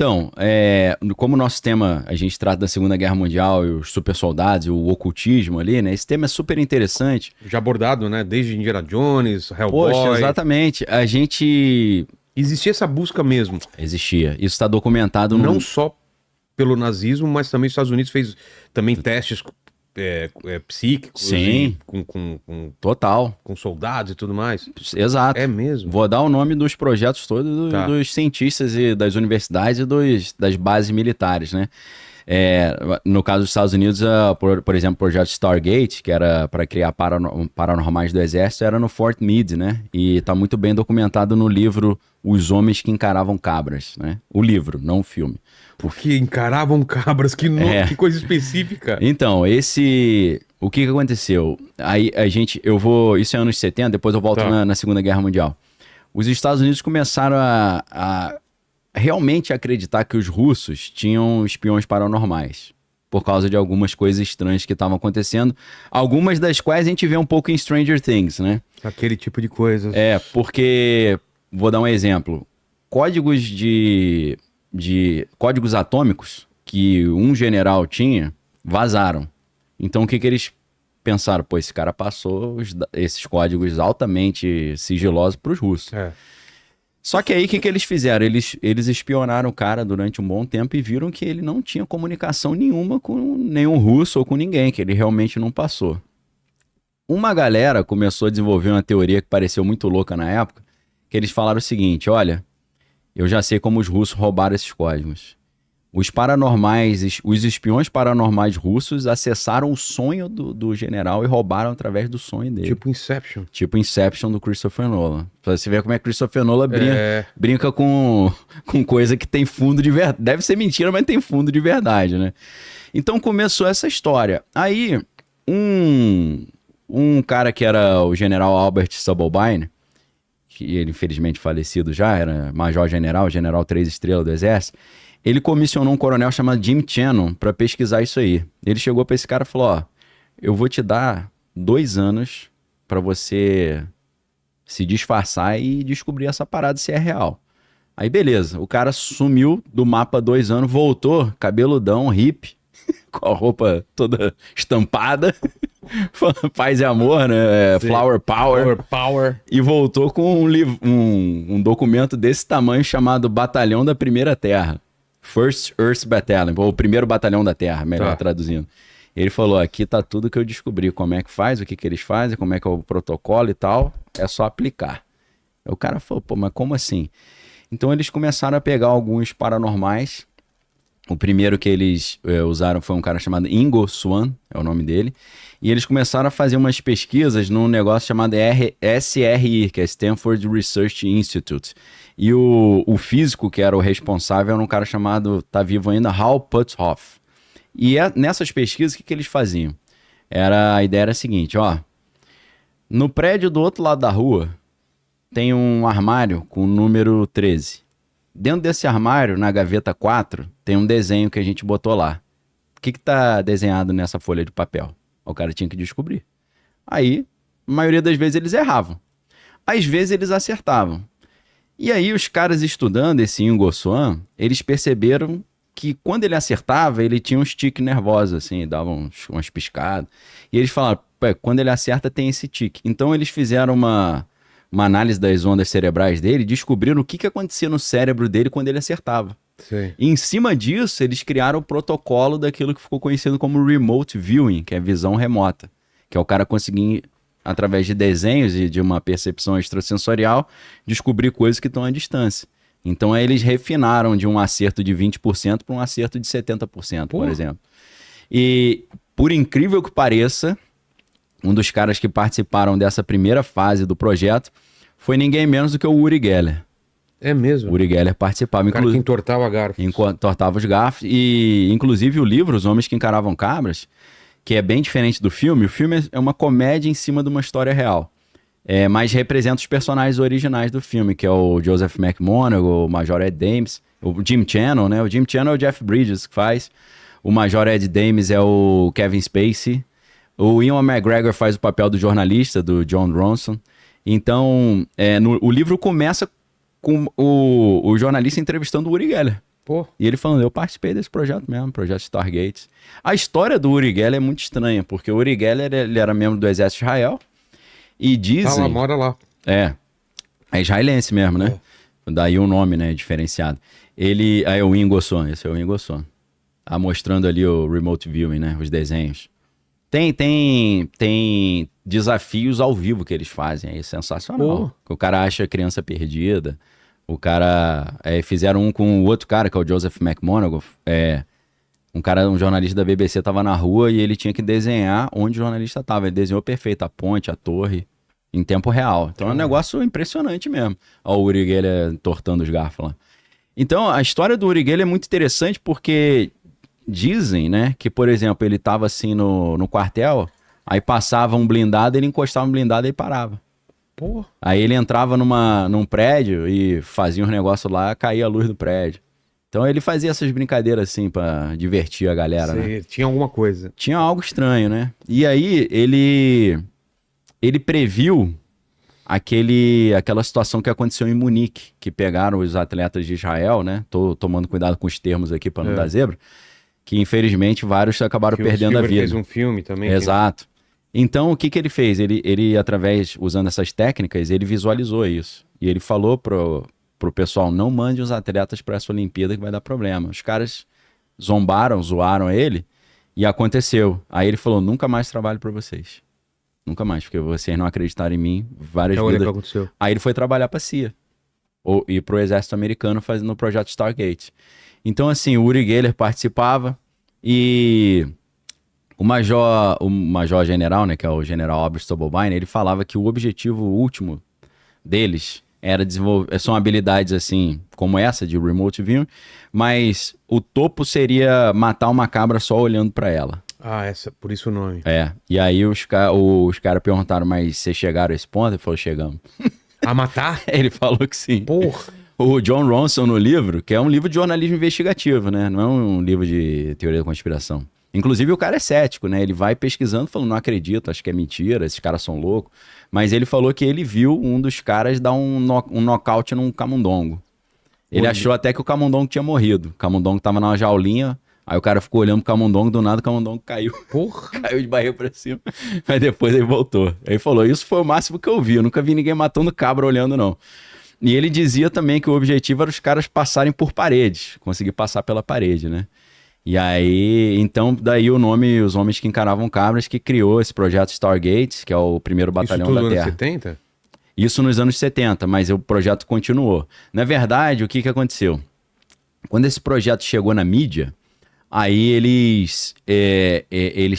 Então, como o nosso tema, a gente trata da Segunda Guerra Mundial e os super soldados, o ocultismo ali, né? Esse tema é super interessante. Já abordado, né? Desde Indiana Jones, Hellboy. Poxa, exatamente. A gente... Existia essa busca mesmo. Existia. Isso está documentado Não só pelo nazismo, mas também os Estados Unidos fez também testes psíquicos. Sim. Total. Com soldados e tudo mais. Exato. É mesmo. Vou dar o nome dos projetos todos dos cientistas e das universidades e das bases militares, né? No caso dos Estados Unidos, por exemplo, o projeto Stargate, que era para criar paranormais do exército, era no Fort Meade, né? E está muito bem documentado no livro Os Homens que Encaravam Cabras, né? O livro, não o filme. Porque encaravam cabras, que coisa específica. Então, o que aconteceu? Aí isso é anos 70, depois eu volto na Segunda Guerra Mundial. Os Estados Unidos começaram a realmente acreditar que os russos tinham espiões paranormais, por causa de algumas coisas estranhas que estavam acontecendo, algumas das quais a gente vê um pouco em Stranger Things, né? Aquele tipo de coisa. Porque, vou dar um exemplo, códigos códigos atômicos que um general tinha, vazaram. Então o que eles pensaram? Pô, esse cara passou esses códigos altamente sigilosos para os russos. Só que aí o que eles fizeram? Eles espionaram o cara durante um bom tempo e viram que ele não tinha comunicação nenhuma com nenhum russo ou com ninguém, que ele realmente não passou. Uma galera começou a desenvolver uma teoria que pareceu muito louca na época, que eles falaram o seguinte: olha, eu já sei como os russos roubaram esses códigos. Os espiões paranormais russos acessaram o sonho do general e roubaram através do sonho dele. Tipo Inception. Tipo Inception do Christopher Nolan. Pra você ver como é que Christopher Nolan brinca com coisa que tem fundo de verdade. Deve ser mentira, mas tem fundo de verdade, né? Então começou essa história. Aí, um cara que era o general Albert Subelbine, que ele infelizmente falecido já, era major-general, general 3 estrelas do exército, ele comissionou um coronel chamado Jim Cannon para pesquisar isso aí. Ele chegou para esse cara e falou: ó, eu vou te dar 2 anos para você se disfarçar e descobrir essa parada se é real. Aí beleza, o cara sumiu do mapa 2 anos, voltou, cabeludão, hippie, com a roupa toda estampada, paz e amor, né? Flower Power. E voltou com um documento desse tamanho chamado Batalhão da Primeira Terra. First Earth Battalion, ou o primeiro batalhão da Terra, melhor traduzindo. Ele falou: aqui tá tudo que eu descobri, como é que faz, o que eles fazem, como é que é o protocolo e tal, é só aplicar. Aí o cara falou: pô, mas como assim? Então eles começaram a pegar alguns paranormais. O primeiro que eles usaram foi um cara chamado Ingo Swann, é o nome dele, e eles começaram a fazer umas pesquisas num negócio chamado SRI, que é Stanford Research Institute. E o físico que era o responsável era um cara chamado, tá vivo ainda, Hal Puthoff. E nessas pesquisas, o que eles faziam? A ideia era a seguinte, ó, no prédio do outro lado da rua tem um armário com o número 13. Dentro desse armário, na gaveta 4, tem um desenho que a gente botou lá. O que tá desenhado nessa folha de papel? O cara tinha que descobrir. Aí, a maioria das vezes eles erravam. Às vezes eles acertavam. E aí os caras estudando esse Ingo Swann, eles perceberam que quando ele acertava, ele tinha uns tiques nervosos, assim, dava umas piscadas. E eles falaram: quando ele acerta tem esse tique. Então eles fizeram uma análise das ondas cerebrais dele, descobriram o que acontecia no cérebro dele quando ele acertava. Sim. E em cima disso, eles criaram o protocolo daquilo que ficou conhecido como remote viewing, que é visão remota, que é o cara conseguir, através de desenhos e de uma percepção extrasensorial, descobrir coisas que estão à distância. Então aí eles refinaram de um acerto de 20% para um acerto de 70%, por exemplo. E, por incrível que pareça, um dos caras que participaram dessa primeira fase do projeto foi ninguém menos do que o Uri Geller. É mesmo? O Uri Geller participava. O cara que entortava garfos. Entortava os garfos. E, inclusive, o livro Os Homens que Encaravam Cabras, que é bem diferente do filme. O filme é uma comédia em cima de uma história real. Mas representa os personagens originais do filme, que é o Joseph McMonagall, o Major Ed Dames, o Jim Channel, né? O Jim Channel é o Jeff Bridges que faz. O Major Ed Dames é o Kevin Spacey. O Ewan McGregor faz o papel do jornalista, do John Ronson. Então, o livro começa com o jornalista entrevistando o Uri Geller. Pô. E ele falando, eu participei desse projeto mesmo, projeto Stargate. A história do Uri Geller é muito estranha, porque o Uri Geller, ele era membro do exército de Israel, e dizem... Tá lá, mora lá. É israelense mesmo, né? Daí o nome, né, diferenciado. Ele, aí o Ingo Swann, esse é o Ingo Swann. Tá mostrando ali o remote viewing, né, os desenhos. Tem desafios ao vivo que eles fazem, é sensacional. O cara acha criança perdida. O cara... fizeram um com o outro cara, que é o Joseph McMonagle. Um jornalista da BBC tava na rua e ele tinha que desenhar onde o jornalista tava. Ele desenhou perfeito a ponte, a torre, em tempo real. Então é um negócio impressionante mesmo. Ó, o Uri Geller entortando os garfos lá. Então a história do Uri Geller é muito interessante porque dizem, né, que, por exemplo, ele tava assim no quartel, aí passava um blindado, ele encostava um blindado e parava. Pô. Aí ele entrava num prédio e fazia uns negócios lá, caía a luz do prédio. Então ele fazia essas brincadeiras assim pra divertir a galera, né? Tinha alguma coisa. Tinha algo estranho, né? E aí ele previu aquela situação que aconteceu em Munique, que pegaram os atletas de Israel, né? Tô tomando cuidado com os termos aqui pra não dar zebra. Que infelizmente vários acabaram perdendo a vida. Fez um filme também. Exato. Então, o que ele fez? Ele, através, usando essas técnicas, ele visualizou isso. E ele falou pro pessoal, não mande os atletas para essa Olimpíada que vai dar problema. Os caras zoaram ele e aconteceu. Aí ele falou, nunca mais trabalho para vocês. Nunca mais, porque vocês não acreditaram em mim, várias Olha o vidas. que aconteceu. Aí ele foi trabalhar para a CIA. E pro exército americano fazendo o projeto Stargate. Então, assim, o Uri Geller participava e... O major general, né, que é o general Albert Stolbobein, ele falava que o objetivo último deles era desenvolver... São habilidades, assim, como essa de remote viewing, mas o topo seria matar uma cabra só olhando para ela. Ah, por isso o nome. E aí os caras perguntaram, mas vocês chegaram a esse ponto? Ele falou, chegamos. A matar? Ele falou que sim. Porra! O John Ronson no livro, que é um livro de jornalismo investigativo, né? Não é um livro de teoria da conspiração. Inclusive o cara é cético, né? Ele vai pesquisando, falando, não acredito, acho que é mentira, esses caras são loucos. Mas ele falou que ele viu um dos caras dar um nocaute num camundongo. Ele achou até que o camundongo tinha morrido. O camundongo tava numa jaulinha, aí o cara ficou olhando pro camundongo, do nada o camundongo caiu. Porra! Caiu de barriga pra cima. Mas depois ele voltou. Aí falou, isso foi o máximo que eu vi. Eu nunca vi ninguém matando cabra olhando, não. E ele dizia também que o objetivo era os caras passarem por paredes. Conseguir passar pela parede, né? E aí, então, daí o nome Os Homens que Encaravam Cabras, que criou esse projeto Stargate, que é o primeiro batalhão da Terra. Isso tudo nos anos 70? Isso nos anos 70, mas o projeto continuou. Na verdade, o que aconteceu? Quando esse projeto chegou na mídia, aí eles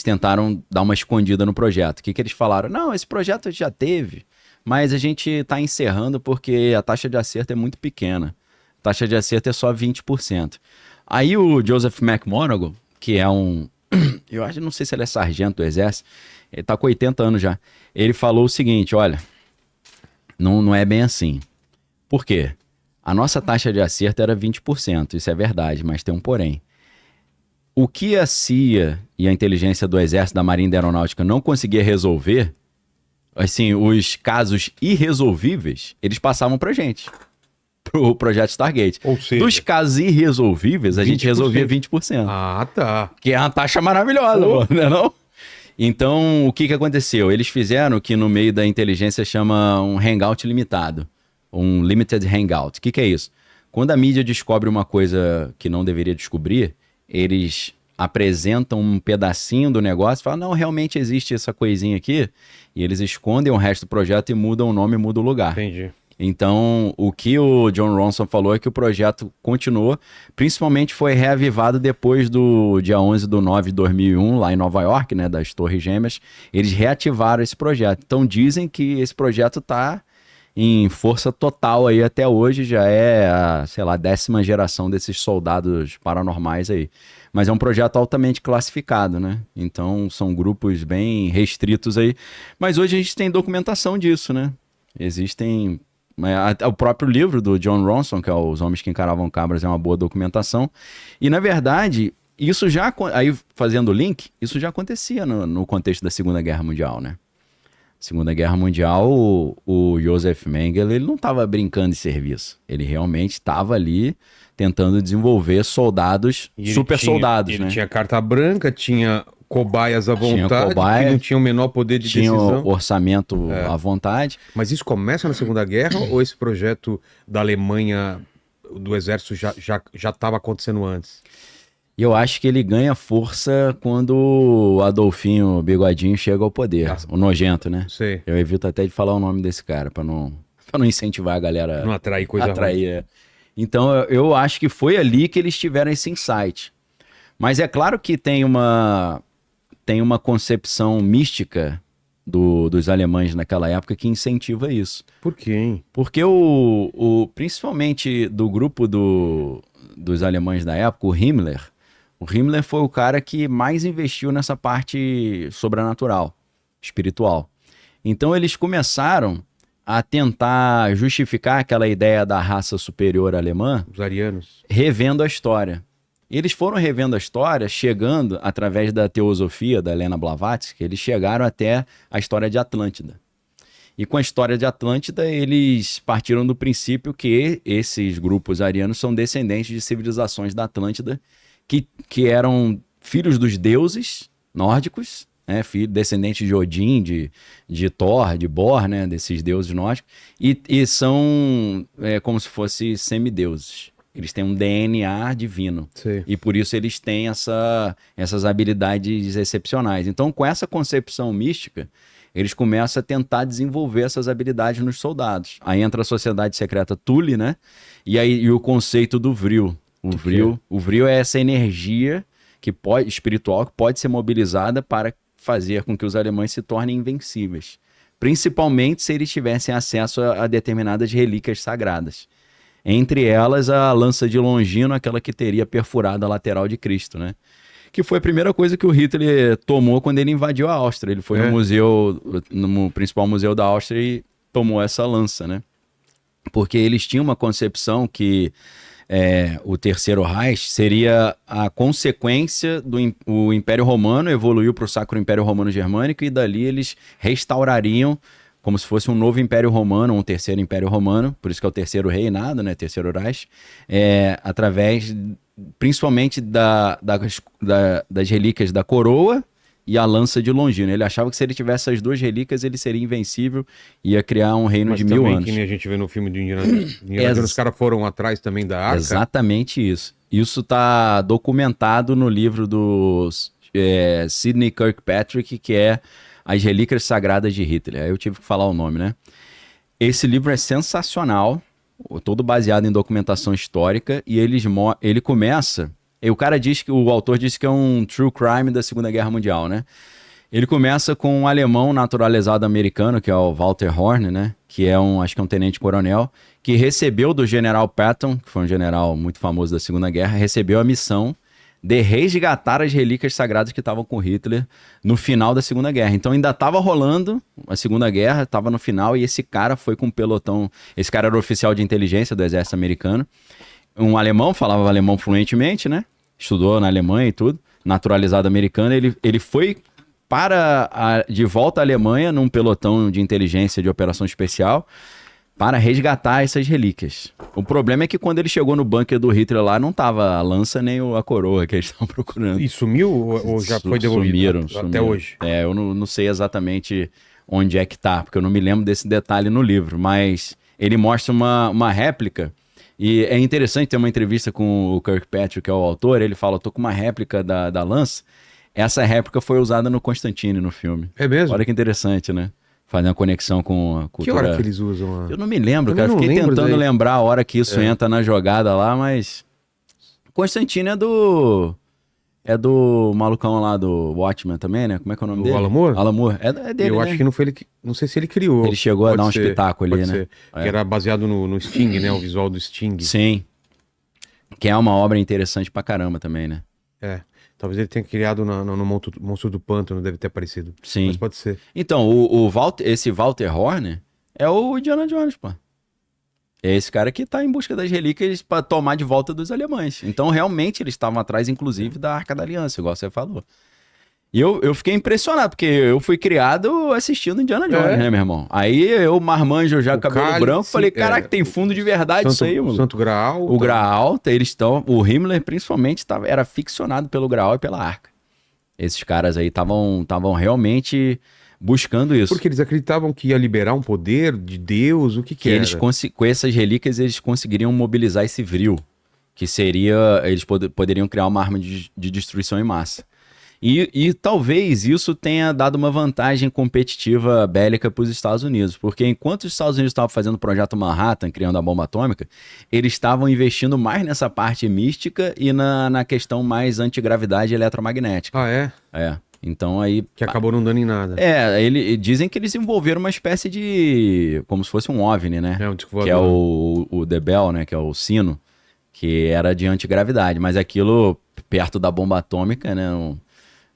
tentaram dar uma escondida no projeto. O que eles falaram? Não, esse projeto já teve, mas a gente está encerrando porque a taxa de acerto é muito pequena. A taxa de acerto é só 20%. Aí o Joseph McMonagle, que é eu acho, não sei se ele é sargento do exército, ele tá com 80 anos já. Ele falou o seguinte, olha, não é bem assim. Por quê? A nossa taxa de acerto era 20%, isso é verdade, mas tem um porém. O que a CIA e a inteligência do exército, da Marinha e da Aeronáutica não conseguia resolver, assim, os casos irresolvíveis, eles passavam pra gente. Pro projeto Stargate. Ou seja, dos casos irresolvíveis, a gente resolvia 20%. Ah, tá. Que é uma taxa maravilhosa, não é não? Então, o que aconteceu? Eles fizeram o que no meio da inteligência chama um hangout limitado. Um limited hangout. O que é isso? Quando a mídia descobre uma coisa que não deveria descobrir, eles apresentam um pedacinho do negócio e falam, não, realmente existe essa coisinha aqui, e eles escondem o resto do projeto e mudam o nome e mudam o lugar. Entendi. Então, o que o John Ronson falou é que o projeto continuou, principalmente foi reavivado depois do dia 11/9/2001, lá em Nova York, né, das Torres Gêmeas, eles reativaram esse projeto. Então, dizem que esse projeto está em força total aí até hoje, já é a, sei lá, 10ª geração desses soldados paranormais aí. Mas é um projeto altamente classificado, né? Então, são grupos bem restritos aí. Mas hoje a gente tem documentação disso, né? Existem... O próprio livro do John Ronson, que é Os Homens que Encaravam Cabras, é uma boa documentação. E, na verdade, isso já... Aí, fazendo o link, isso já acontecia no contexto da Segunda Guerra Mundial, né? Segunda Guerra Mundial, o Joseph Mengele, ele não estava brincando de serviço. Ele realmente estava ali tentando desenvolver soldados, super soldados, ele né? tinha carta branca, tinha cobaias à Tinha vontade, cobaia, que não tinha o menor poder de tinha decisão. orçamento à vontade. Mas isso começa na Segunda Guerra ou esse projeto da Alemanha, do exército, já estava acontecendo antes? E eu acho que ele ganha força quando o Adolfinho Bigodinho chega ao poder. O nojento, né? Sei. Eu evito até de falar o nome desse cara, pra não incentivar a galera. Não atrair coisa ruim. é. Então eu acho que foi ali que eles tiveram esse insight. Mas é claro que tem uma concepção mística dos alemães naquela época que incentiva isso. Por quê, hein? Porque principalmente do grupo dos alemães da época, o Himmler foi o cara que mais investiu nessa parte sobrenatural, espiritual. Então eles começaram a tentar justificar aquela ideia da raça superior alemã, Os arianos. revendo a história. E eles foram revendo a história, chegando, através da teosofia da Helena Blavatsky, eles chegaram até a história de Atlântida. E com a história de Atlântida, eles partiram do princípio que esses grupos arianos são descendentes de civilizações da Atlântida, que eram filhos dos deuses nórdicos, né, descendentes de Odin, de Thor, de Bor, né, desses deuses nórdicos, e são como se fossem semideuses. Eles têm um DNA divino. Sei. E por isso eles têm essas habilidades excepcionais. Então, com essa concepção mística, eles começam a tentar desenvolver essas habilidades nos soldados. Aí entra a sociedade secreta Thule, né? E o conceito do Vril. O Vril é essa energia espiritual que pode ser mobilizada para fazer com que os alemães se tornem invencíveis. Principalmente se eles tivessem acesso a determinadas relíquias sagradas. Entre elas, a lança de Longino, aquela que teria perfurado a lateral de Cristo, né? Que foi a primeira coisa que o Hitler tomou quando ele invadiu a Áustria. Ele foi no principal museu da Áustria e tomou essa lança, né? Porque eles tinham uma concepção que o Terceiro Reich seria a consequência do Império Romano, evoluiu para o Sacro Império Romano Germânico e dali eles restaurariam como se fosse um novo Império Romano, um terceiro Império Romano, por isso que é o Terceiro Reinado, né, Terceiro Reich, através principalmente das relíquias da coroa e a lança de Longino. Ele achava que se ele tivesse as duas relíquias, ele seria invencível e ia criar um reino de 1000 anos. Que nem a gente vê no filme do Indiana Jones, os caras foram atrás também da arca. Exatamente isso. Isso está documentado no livro do Sidney Kirkpatrick, que é As Relíquias Sagradas de Hitler. Aí eu tive que falar o nome, né? Esse livro é sensacional, todo baseado em documentação histórica, e ele começa... o autor disse que é um true crime da Segunda Guerra Mundial, né? Ele começa com um alemão naturalizado americano, que é o Walter Horn, né? Que é acho que é um tenente-coronel, que recebeu do general Patton, que foi um general muito famoso da Segunda Guerra, recebeu a missão de resgatar as relíquias sagradas que estavam com Hitler no final da Segunda Guerra. Então ainda estava rolando a Segunda Guerra, estava no final, e esse cara foi com um pelotão. Esse cara era oficial de inteligência do exército americano, um alemão, falava alemão fluentemente, né? Estudou na Alemanha e tudo, naturalizado americano. Ele foi de volta à Alemanha num pelotão de inteligência de operação especial para resgatar essas relíquias. O problema é que quando ele chegou no bunker do Hitler lá, não tava a lança nem a coroa que eles estavam procurando. E sumiu ou já foi devolvido? Sumiram. Até hoje? Eu não sei exatamente onde é que tá, porque eu não me lembro desse detalhe no livro, mas ele mostra uma réplica. E é interessante ter uma entrevista com o Kirkpatrick, que é o autor. Ele fala, tô com uma réplica da lança. Essa réplica foi usada no Constantine, no filme. É mesmo? Olha que interessante, né? Fazer uma conexão com a cultura. Que hora que eles usam? Eu não me lembro, cara. Fiquei tentando lembrar a hora que isso entra na jogada lá, mas... Constantine é do malucão lá do Watchmen também, né? Como é que é o nome dele? O Alan Moore? Alan Moore. É dele, Eu acho que não foi ele que... Não sei se ele criou. Ele chegou a dar um espetáculo ali, né? Que era baseado no Sting, né? O visual do Sting. Sim. Que é uma obra interessante pra caramba também, né? Talvez ele tenha criado no Monstro do Pântano, deve ter aparecido. Sim. Mas pode ser. Então, esse Walter Horn é o Indiana Jones, pô. É esse cara que tá em busca das relíquias para tomar de volta dos alemães. Então, realmente, eles estavam atrás, inclusive, da Arca da Aliança, igual você falou. E eu fiquei impressionado, porque eu fui criado assistindo Indiana Jones, É. né, meu irmão? Aí eu, marmanjo já, O cabelo cálice, branco, falei, caraca, tem fundo de verdade isso aí, o mano. Santo Graal. O Graal, eles estão... O Himmler, principalmente, era ficcionado pelo Graal e pela Arca. Esses caras aí estavam realmente buscando isso. Porque eles acreditavam que ia liberar um poder de Deus, o que Que era? eles, com essas relíquias, eles conseguiriam mobilizar esse vril. Que seria... Eles poderiam criar uma arma de destruição em massa. E talvez isso tenha dado uma vantagem competitiva bélica para os Estados Unidos, porque enquanto os Estados Unidos estavam fazendo o projeto Manhattan, criando a bomba atômica, eles estavam investindo mais nessa parte mística e na questão mais antigravidade eletromagnética. Ah, é? É. Então aí... Que acabou não dando em nada. Dizem que eles desenvolveram uma espécie de... como se fosse um OVNI, né? Um disco Que é voador. o The Bell, né? Que é o sino, que era de antigravidade, mas aquilo perto da bomba atômica, né?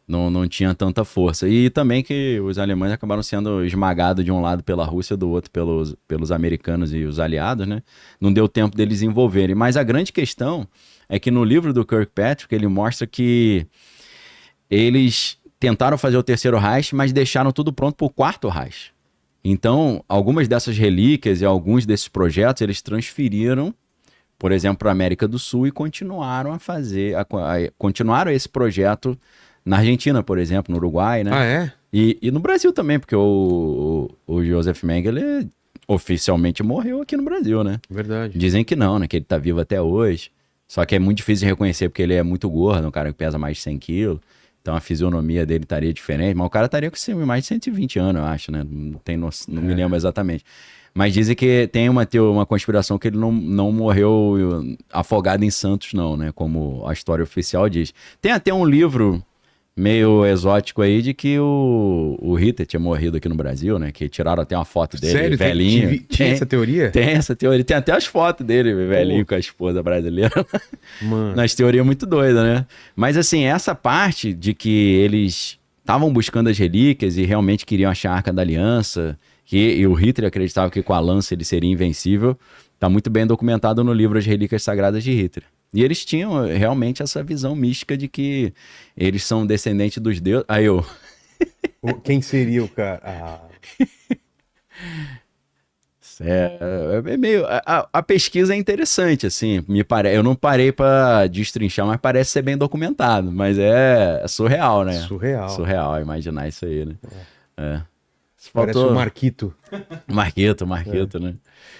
Não tinha tanta força. E também que os alemães acabaram sendo esmagados de um lado pela Rússia, do outro pelos americanos e os aliados, né? Não deu tempo deles envolverem. Mas a grande questão é que no livro do Kirkpatrick ele mostra que eles tentaram fazer o terceiro Reich, mas deixaram tudo pronto para o quarto Reich. Então, algumas dessas relíquias e alguns desses projetos eles transferiram, por exemplo, para a América do Sul e continuaram continuaram esse projeto na Argentina, por exemplo, no Uruguai, né? Ah, é? E no Brasil também, porque o Joseph Mengele oficialmente morreu aqui no Brasil, né? Verdade. Dizem que não, né? Que ele tá vivo até hoje. Só que é muito difícil de reconhecer porque ele é muito gordo, um cara que pesa mais de 100 quilos. Então a fisionomia dele estaria diferente. Mas o cara estaria com mais de 120 anos, eu acho, né? Não me lembro exatamente. Mas dizem que tem uma conspiração que ele não morreu afogado em Santos, não, né? Como a história oficial diz. Tem até um livro meio exótico aí de que o Hitler tinha morrido aqui no Brasil, né? Que tiraram até uma foto dele, Sério? velhinho. Tinha essa teoria? Tem essa teoria. Tem até as fotos dele, velhinho, com a esposa brasileira. Mano. Nas teorias muito doidas, né? Mas assim, essa parte de que eles estavam buscando as relíquias e realmente queriam achar a Arca da Aliança, e o Hitler acreditava que com a lança ele seria invencível, tá muito bem documentado no livro As Relíquias Sagradas de Hitler. E eles tinham realmente essa visão mística de que eles são descendentes dos deuses. Aí eu... Quem seria o cara? Ah. É meio... A pesquisa é interessante, assim. Eu não parei para destrinchar, mas parece ser bem documentado. Mas é surreal, né? Surreal. Surreal imaginar isso aí, né? Parece o Marquito. Marquito, né?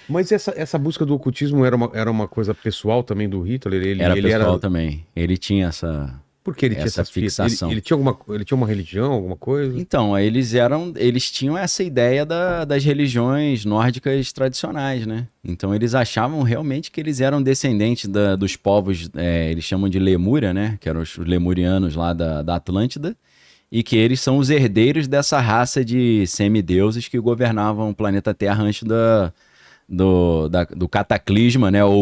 Mas essa busca do ocultismo era uma coisa pessoal também do Hitler? Era pessoal também. Ele tinha essa... Por que ele tinha essa fixação? Ele tinha uma religião, alguma coisa? Então, eles tinham essa ideia das religiões nórdicas tradicionais, né? Então eles achavam realmente que eles eram descendentes dos povos, eles chamam de Lemúria, né? Que eram os lemurianos lá da Atlântida, e que eles são os herdeiros dessa raça de semideuses que governavam o planeta Terra antes do cataclisma, né?